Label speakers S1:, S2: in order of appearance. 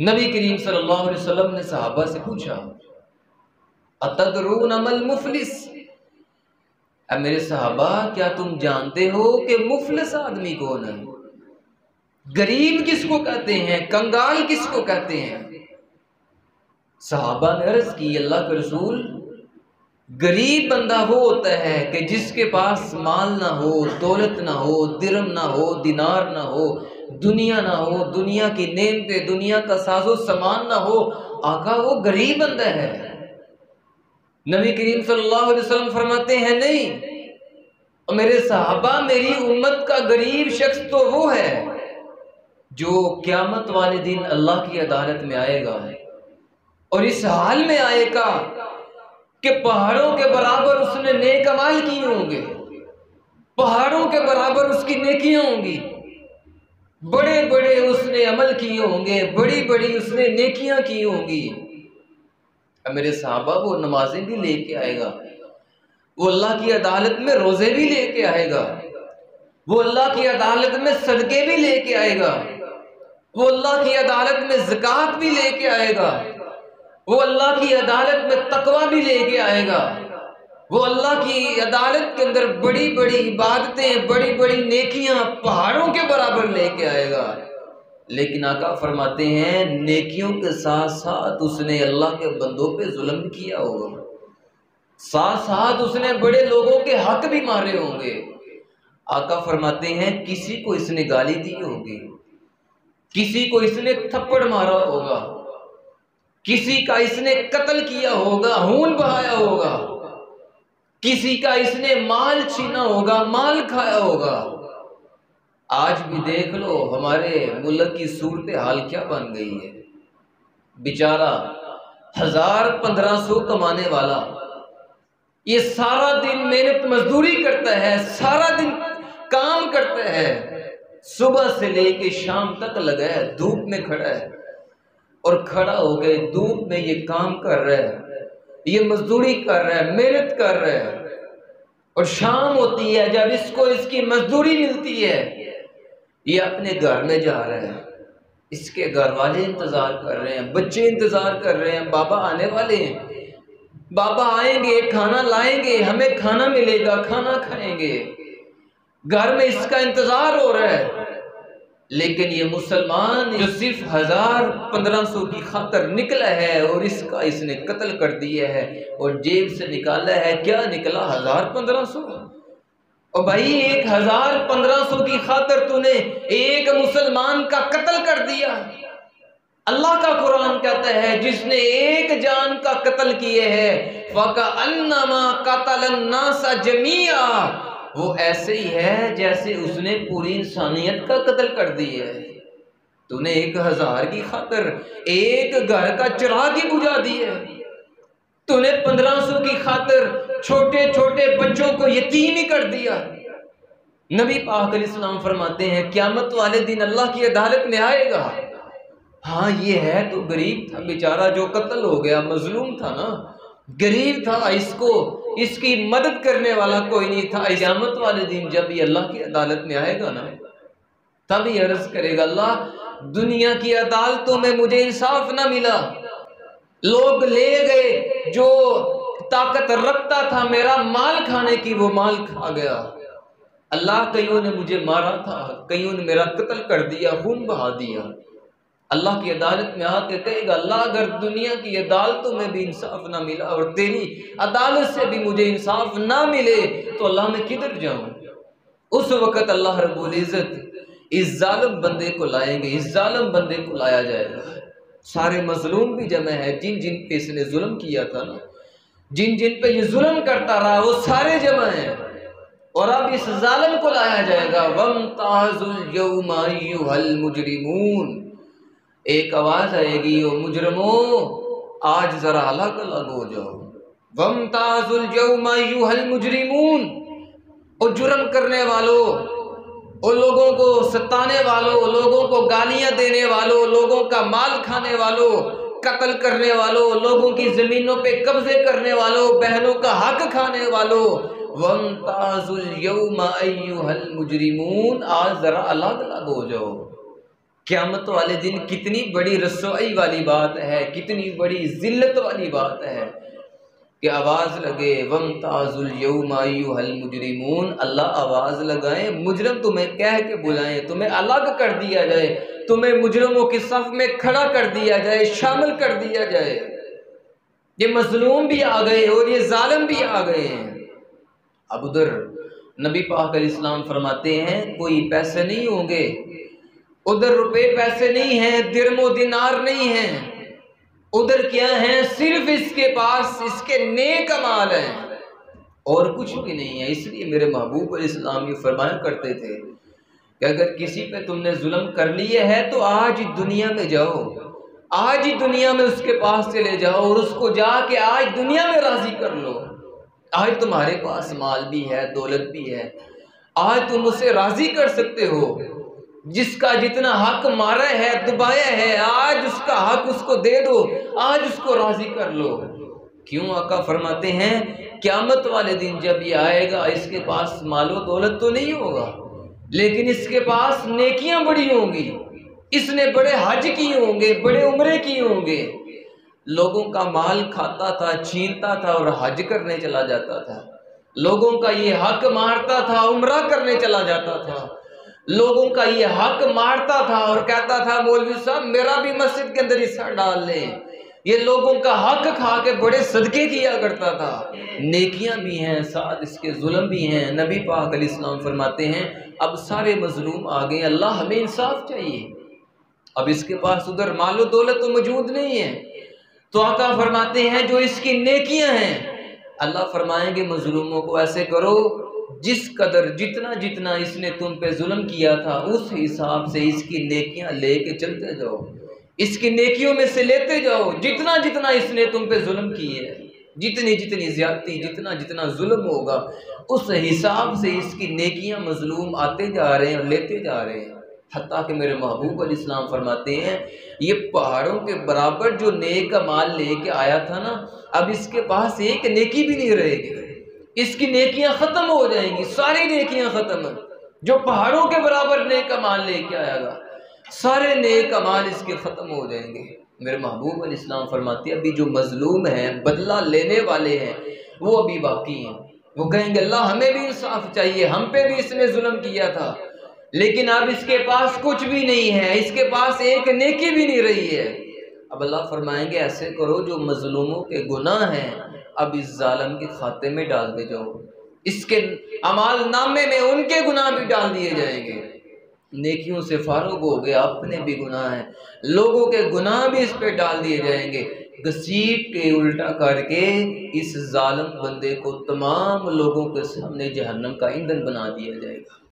S1: नबी करीम सल्लल्लाहु अलैहि वसल्लम ने सहाबा से पूछा, अतदरून अमल मुफलिस, मेरे सहाबा क्या तुम जानते हो कि मुफलिस आदमी कौन है? गरीब किसको कहते हैं, कंगाल किसको कहते हैं? सहाबा ने अर्ज की, अल्लाह के रसूल, गरीब बंदा वो होता है कि जिसके पास माल ना हो, दौलत ना हो, दिरहम ना हो, दिनार ना हो, दुनिया ना हो, दुनिया की नेमतें, दुनिया का साजो सामान ना हो, आका वो गरीब बंदा है। नबी करीम सल्लल्लाहु अलैहि वसल्लम फरमाते हैं, नहीं मेरे सहाबा, मेरी उम्मत का गरीब शख्स तो वो है जो क़यामत वाले दिन अल्लाह की अदालत में आएगा और इस हाल में आएगा कि पहाड़ों के बराबर उसने नेक अमाल किए होंगे, पहाड़ों के बराबर उसकी नेकियां होंगी, बड़े बड़े उसने अमल किए होंगे, बड़ी बड़ी उसने नेकियां की होंगी। अब मेरे साहबा वो नमाजें भी लेके आएगा, वो अल्लाह की अदालत में रोजे भी लेके आएगा, वो अल्लाह की अदालत में सदके भी लेके आएगा, वो अल्लाह की अदालत में ज़कात भी लेके आएगा, वो अल्लाह की अदालत में तकवा भी लेके आएगा, वो अल्लाह की अदालत के अंदर बड़ी बड़ी इबादतें, बड़ी बड़ी नेकियां पहाड़ों के बराबर लेके आएगा। लेकिन आका फरमाते हैं, नेकियों के साथ साथ उसने अल्लाह के बंदों पे जुल्म किया होगा, साथ साथ उसने बड़े लोगों के हक भी मारे होंगे। आका फरमाते हैं, किसी को इसने गाली दी होगी, किसी को इसने थप्पड़ मारा होगा, किसी का इसने कत्ल किया होगा, खून बहाया होगा, किसी का इसने माल छीना होगा, माल खाया होगा। आज भी देख लो हमारे मुल्क की सूरत हाल क्या बन गई है। बेचारा 1000-1500 कमाने वाला ये सारा दिन मेहनत मजदूरी करता है, सारा दिन काम करता है, सुबह से लेके शाम तक लगा है, धूप में खड़ा है और खड़ा हो गए धूप में ये काम कर रहा है, ये मजदूरी कर रहा है, मेहनत कर रहा है, और शाम होती है जब इसको इसकी मजदूरी मिलती है, ये अपने घर में जा रहा है, इसके घर वाले इंतजार कर रहे हैं, बच्चे इंतजार कर रहे हैं, बाबा आने वाले हैं, बाबा आएंगे, खाना लाएंगे, हमें खाना मिलेगा, खाना खाएंगे, घर में इसका इंतजार हो रहा है। लेकिन ये मुसलमान जो सिर्फ 1000-1500 की खातर निकला है और इसने कत्ल कर दिया है और जेब से निकाला है, क्या निकला? 1000-1500। और भाई 1000-1500 की खातर तूने एक मुसलमान का कत्ल कर दिया। अल्लाह का कुरान कहता है, जिसने एक जान का कत्ल किए है फकअन्नमा क़तलन्नास जमीआ, वो ऐसे ही है जैसे उसने पूरी इंसानियत का कत्ल कर दिया है। तूने 1000 की खातर एक घर का चिराग ही बुझा दिया, तूने 1500 की खातर छोटे छोटे बच्चों को यतीम ही कर दिया। नबी पाक अलैहिस्सलाम फरमाते हैं, क़यामत वाले दिन अल्लाह की अदालत में आएगा, हाँ ये है तो गरीब था बेचारा, जो कत्ल हो गया, मजलूम था ना, गरीब था, इसको इसकी मदद करने वाला कोई नहीं था। क़यामत वाले दिन जब ये अल्लाह की अदालत में आएगा ना, तब ये अर्ज करेगा, अल्लाह दुनिया की अदालतों में मुझे इंसाफ ना मिला, लोग ले गए, जो ताकत रखता था मेरा माल खाने की वो माल खा गया, अल्लाह कईयों ने मुझे मारा था, कईयों ने मेरा कत्ल कर दिया, खून बहा दिया। अल्लाह की अदालत में आके कहेगा, अल्लाह अगर दुनिया की अदालतों में भी इंसाफ ना मिला और तेरी अदालत से भी मुझे इंसाफ ना मिले तो अल्लाह मैं किधर जाऊं? उस वक़्त अल्लाह रब्बुल इज़्ज़त इस जालिम बंदे को लाएंगे, इस जालिम बंदे को लाया जाएगा। सारे मजलूम भी जमा है, जिन जिन पे इसने जुल्म किया था ना, जिन जिन पे ये जुल्म करता रहा वो सारे जमा हैं, और अब इस जालिम को लाया जाएगा। वम्ताज़ुल यौमा अय्युहल मुजरिमून, एक आवाज आएगी, ओ मुजरिमों आज जरा अलग अलग हो जाओ। वम्ताज़ुल यौमा अय्युहल मुजरिमून, और जुर्म करने वालों, और लोगों को सताने वालों, लोगों को गालियां देने वालों, लोगों का माल खाने वालों, कत्ल करने वालों, लोगों की जमीनों पे कब्जे करने वालों, बहनों का हक खाने वालों, वम्ताज़ुल यौमा अय्युहल मुजरिमून, आज जरा अलग अलग हो जाओ। क़यामत वाले दिन कितनी बड़ी रसवाई वाली बात है, कितनी बड़ी जिल्लत वाली बात है कि आवाज़ लगे वमताजुल यौमा अय्युहल मुजरिमून, अल्लाह आवाज़ लगाए, मुजरम तुम्हें कह के बुलाएं, तुम्हें अलग कर दिया जाए, तुम्हें मुजरमों की सफ में खड़ा कर दिया जाए, शामिल कर दिया जाए। ये मजलूम भी आ गए और ये जालिम भी आ गए हैं। अब उधर नबी पाक अलैहिस्सलाम फरमाते हैं कोई पैसे नहीं होंगे, उधर रुपए पैसे नहीं हैं, दिरमो दिनार नहीं हैं, उधर क्या है, सिर्फ इसके पास इसके नेक अमाल हैं और कुछ भी नहीं है। इसलिए मेरे महबूब अलैहिस्सलाम ये फरमाया करते थे कि अगर किसी पे तुमने जुल्म कर लिए है तो आज ही दुनिया में जाओ, आज ही दुनिया में उसके पास चले जाओ और उसको जाके आज दुनिया में राजी कर लो। आज तुम्हारे पास माल भी है, दौलत भी है, आज तुम उसे राजी कर सकते हो। जिसका जितना हक मारा है, दबाया है, आज उसका हक उसको दे दो, आज उसको राजी कर लो। क्यों आका फरमाते हैं क़यामत वाले दिन जब ये आएगा इसके पास मालो दौलत तो नहीं होगा, लेकिन इसके पास नेकियां बड़ी होंगी, इसने बड़े हज किए होंगे, बड़े उम्रे किए होंगे, लोगों का माल खाता था, छीनता था और हज करने चला जाता था, लोगों का ये हक मारता था, उम्रा करने चला जाता था, लोगों का ये हक मारता था और कहता था मौलवी साहब मेरा भी मस्जिद के अंदर हिस्सा डाल लें। ये लोगों का हक खा के बड़े सदके किया करता था। नेकियां भी हैं, साथ इसके जुल्म भी हैं। नबी पाक अलैहिस्सलाम फरमाते हैं अब सारे मजलूम आ गए, अल्लाह हमें इंसाफ चाहिए। अब इसके पास उधर मालो दौलत तो मौजूद नहीं है, तो आका फरमाते हैं जो इसकी नेकियां हैं, अल्लाह फरमाएंगे मजलूमों को ऐसे करो जिस कदर जितना जितना इसने तुम पे जुल्म किया था उस हिसाब से इसकी नेकियां लेके चलते जाओ, इसकी नेकियों में से लेते जाओ। जितना जितना इसने तुम पे जुल्म किए है, जितनी जितनी ज्यादती, जितना जितना जुल्म होगा उस हिसाब से इसकी नेकियां मजलूम आते जा रहे हैं और लेते जा रहे हैं। हत्ता कि मेरे महबूब अलैहिस्सलाम फरमाते हैं ये पहाड़ों के बराबर जो नेक माल लेके आया था ना, अब इसके पास एक नेकी भी नहीं रहेगी, इसकी नेकियां खत्म हो जाएंगी, सारी नेकियां खत्म। जो पहाड़ों के बराबर नेक माल लेके आएगा सारे नेक माल इसके खत्म हो जाएंगे। मेरे महबूब अलैहिस्सलाम फरमाते हैं अभी जो मजलूम हैं, बदला लेने वाले हैं, वो अभी बाकी हैं। वो कहेंगे अल्लाह हमें भी इंसाफ चाहिए, हम पे भी इसने जुल्म किया था, लेकिन अब इसके पास कुछ भी नहीं है, इसके पास एक नेकी भी नहीं रही है। अब अल्लाह फरमाएंगे ऐसे करो जो मजलूमों के गुनाह हैं अब इस जालिम के खाते में डाल दे जाओ, इसके अमाल नामे में उनके गुनाह भी डाल दिए जाएंगे। नेकियों से फारूक हो गया, अपने भी गुनाह हैं, लोगों के गुनाह भी इस पे डाल दिए जाएंगे। घसीट के उल्टा करके इस जालिम बंदे को तमाम लोगों के सामने जहन्नम का ईंधन बना दिया जाएगा।